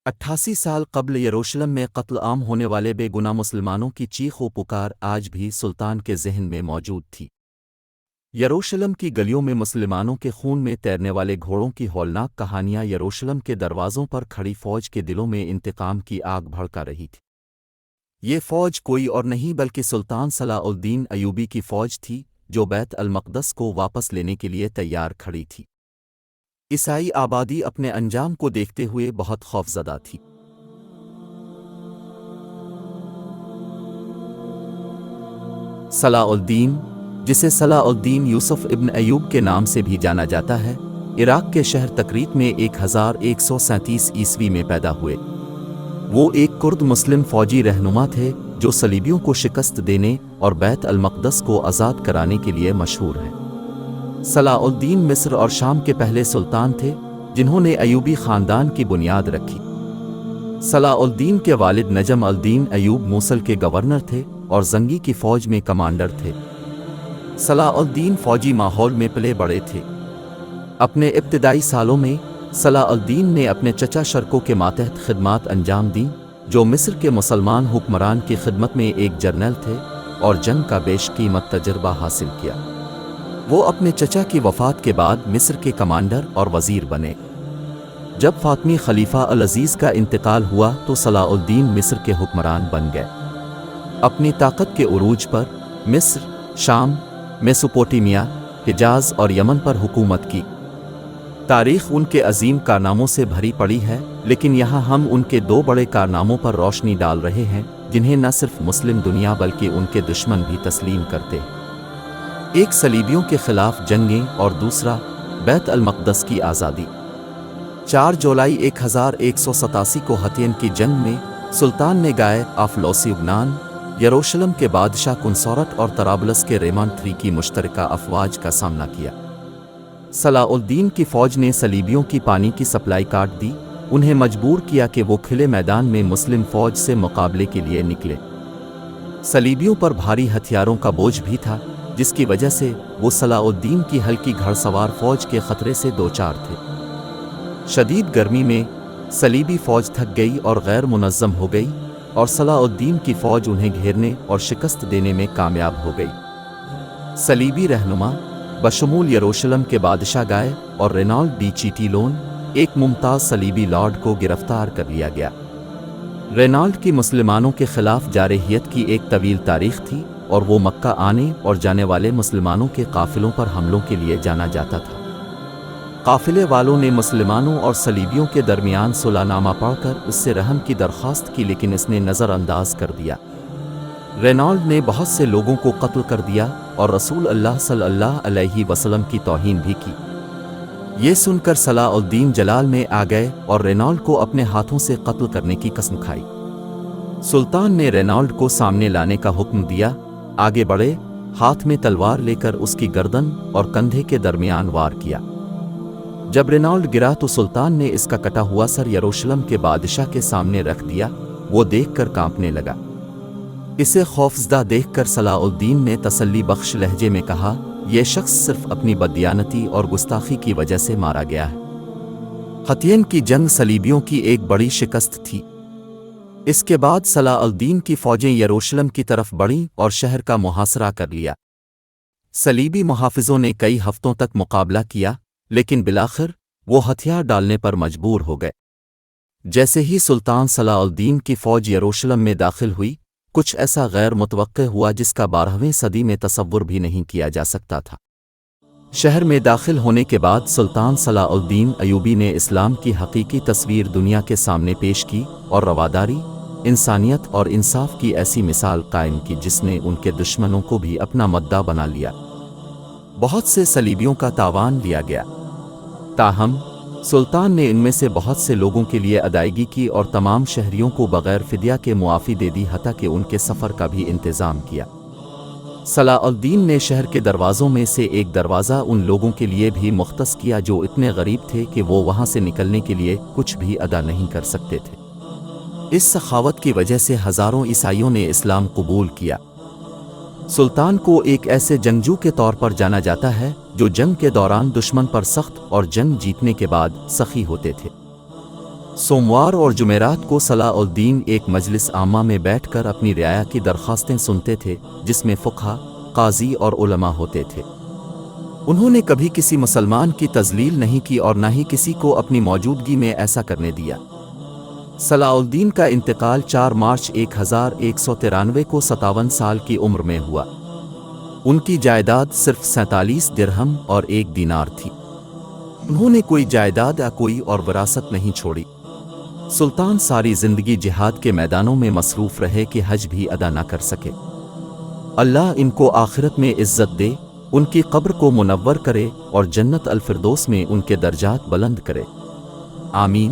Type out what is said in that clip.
88 साल قبل यरूशलेम में कत्ल आम होने वाले बेगुनाह मुसलमानों की चीख व पुकार आज भी सुल्तान के जहन में मौजूद थी। यरूशलेम की गलियों में मुसलमानों के खून में तैरने वाले घोड़ों की हौलनाक कहानियां यरूशलेम के दरवाज़ों पर खड़ी फ़ौज के दिलों में इंतकाम की आग भड़का रही थी। ये फ़ौज कोई और नहीं बल्कि सुल्तान सलाउद्दीन अयूबी की फ़ौज थी, जो बैत अल-मक़दस को वापस लेने के लिए तैयार खड़ी थी। ईसाई आबादी अपने अंजाम को देखते हुए बहुत खौफज़दा थी। सलाउद्दीन, जिसे सलाउद्दीन यूसुफ इब्न अयूब के नाम से भी जाना जाता है, इराक के शहर तकरीत में 1137 ईस्वी में पैदा हुए। वो एक कुर्द मुस्लिम फ़ौजी रहनुमा थे जो सलीबियों को शिकस्त देने और बैत अल-मक़दस को आज़ाद कराने के लिए मशहूर हैं। सलाउद्दीन मिस्र और शाम के पहले सुल्तान थे जिन्होंने अयूबी ख़ानदान की बुनियाद रखी। सलाउद्दीन के वालिद नजम अल-दीन अयूब मूसल के गवर्नर थे और जंगी की फ़ौज में कमांडर थे। सलाउद्दीन फ़ौजी माहौल में पले बड़े थे। अपने इब्तिदाई सालों में सलाउद्दीन ने अपने चचा शर्को के मातहत खिदमात अंजाम दी, जो मिस्र के मुसलमान हुक्मरान की खिदमत में एक जर्नल थे, और जंग का बेशकीमत तजर्बा हासिल किया। वो अपने चचा की वफ़ात के बाद मिस्र के कमांडर और वज़ीर बने। जब फ़ातिमी खलीफा अल-अज़ीज़ का इंतकाल हुआ तो सलाउद्दीन मिस्र के हुक्मरान बन गए। अपनी ताकत के उरूज पर मिस्र, शाम, मेसोपोटामिया, हिजाज और यमन पर हुकूमत की। तारीख़ उनके अजीम कारनामों से भरी पड़ी है, लेकिन यहाँ हम उनके दो बड़े कारनामों पर रोशनी डाल रहे हैं जिन्हें न सिर्फ मुस्लिम दुनिया बल्कि उनके दुश्मन भी तस्लीम करते हैं। एक सलीबियों के खिलाफ जंगें और दूसरा बैत अल-मक़दस की आज़ादी। 4 जुलाई 1187 को हतियन की जंग में सुल्तान ने गाय आफलोसी उगनान, यरूशलेम के बादशाह कुनसौरत और तराबलस के रेमान III की मुश्तरका अफवाज का सामना किया। सलाउद्दीन की फ़ौज ने सलीबियों की पानी की सप्लाई काट दी, उन्हें मजबूर किया कि वो खुले मैदान में मुस्लिम फ़ौज से मुकाबले के लिए निकले। सलीबियों पर भारी हथियारों का बोझ भी था, जिसकी वजह से वो सलाउद्दीन की हल्की घड़सवार फ़ौज के ख़तरे से दो चार थे। शदीद गर्मी में सलीबी फ़ौज थक गई और गैर मुनज़्ज़म हो गई, और सलाउद्दीन की फ़ौज उन्हें घेरने और शिकस्त देने में कामयाब हो गई। सलीबी रहनुमा बशमूल यरूशलेम के बादशाह गाय और रेनाल्ड डी चीटीलोन, एक मुमताज़ सलीबी लॉर्ड को गिरफ्तार कर लिया गया। रेनाल्ड की मुसलमानों के ख़िलाफ़ जारहियत की एक तवील तारीख़ थी और वो मक्का आने और जाने वाले मुसलमानों के काफ़िलों पर हमलों के लिए जाना जाता था। काफ़िले वालों ने मुसलमानों और सलीबियों के दरमियान सुलहनामा पढ़कर उससे रहम की दरख्वास्त की, लेकिन इसने नज़रअंदाज कर दिया। रेनाल्ड ने बहुत से लोगों को कत्ल कर दिया और रसूल अल्लाह सल्लल्लाहु अलैहि वसल्लम की तौहीन भी की। ये सुनकर सलाउद्दीन जलाल में आ गए और रेनाल्ड को अपने हाथों से कत्ल करने की कसम खाई। सुल्तान ने रेनाल्ड को सामने लाने का हुक्म दिया। आगे बढ़े, हाथ में तलवार लेकर उसकी गर्दन और कंधे के दरमियान वार किया। जब रेनाल्ड गिरा तो सुल्तान ने इसका कटा हुआ सर यरूशलेम के बादशाह के सामने रख दिया। वो देखकर कांपने लगा। इसे खौफज़दा देखकर सलाउद्दीन ने तसल्ली बख्श लहजे में कहा, यह शख्स सिर्फ अपनी बददियानती और गुस्ताखी की वजह से मारा गया है। हतियन की जंग सलीबियों की एक बड़ी शिकस्त थी। इसके बाद सलाउद्दीन की फ़ौजें यरूशलेम की तरफ बढ़ीं और शहर का मुहासरा कर लिया। सलीबी मुहाफ़िज़ों ने कई हफ्तों तक मुकाबला किया, लेकिन बिलाखिर वो हथियार डालने पर मजबूर हो गए। जैसे ही सुल्तान सलाउद्दीन की फ़ौज यरूशलेम में दाखिल हुई, कुछ ऐसा गैर मुतवक्के हुआ जिसका 12वीं सदी में तसव्वुर भी नहीं किया जा सकता था। शहर में दाखिल होने के बाद सुल्तान सलाउद्दीन अयूबी ने इस्लाम की हकीकी तस्वीर दुनिया के सामने पेश की और रवादारी, इंसानियत और इंसाफ की ऐसी मिसाल कायम की जिसने उनके दुश्मनों को भी अपना मद्दा बना लिया। बहुत से सलीबियों का तावान लिया गया, ताहम सुल्तान ने इनमें से बहुत से लोगों के लिए अदायगी की और तमाम शहरियों को बग़ैर फ़िदिया के मुआफ़ी दे दी, हत्ता कि उनके सफ़र का भी इंतज़ाम किया। सलाउद्दीन ने शहर के दरवाज़ों में से एक दरवाज़ा उन लोगों के लिए भी मुख्तस किया जो इतने गरीब थे कि वो वहाँ से निकलने के लिए कुछ भी अदा नहीं कर सकते थे। इस सखावत की वजह से हज़ारों ईसाइयों ने इस्लाम कबूल किया। सुल्तान को एक ऐसे जंगजू के तौर पर जाना जाता है जो जंग के दौरान दुश्मन पर सख्त और जंग जीतने के बाद सखी होते थे। सोमवार और जुमेरात को सलाउद्दीन एक मजलिस आमा में बैठकर अपनी रियाया की दरख्वास्तें सुनते थे, जिसमें फ़ुक़हा, काजी और उलमा होते थे। उन्होंने कभी किसी मुसलमान की तज़लील नहीं की और न ही किसी को अपनी मौजूदगी में ऐसा करने दिया। सलाउद्दीन का इंतकाल 4 मार्च 1193 को 57 साल की उम्र में हुआ। उनकी जायदाद सिर्फ 47 दिरहम और 1 दीनार थी। उन्होंने कोई जायदाद या कोई और विरासत नहीं छोड़ी। सुल्तान सारी जिंदगी जिहाद के मैदानों में मसरूफ़ रहे कि हज भी अदा न कर सके। अल्लाह इनको आखिरत में इज़्ज़त दे, उनकी कब्र को मुनव्वर करे और जन्नत अल फिरदौस में उनके दर्जात बुलंद करे। आमीन।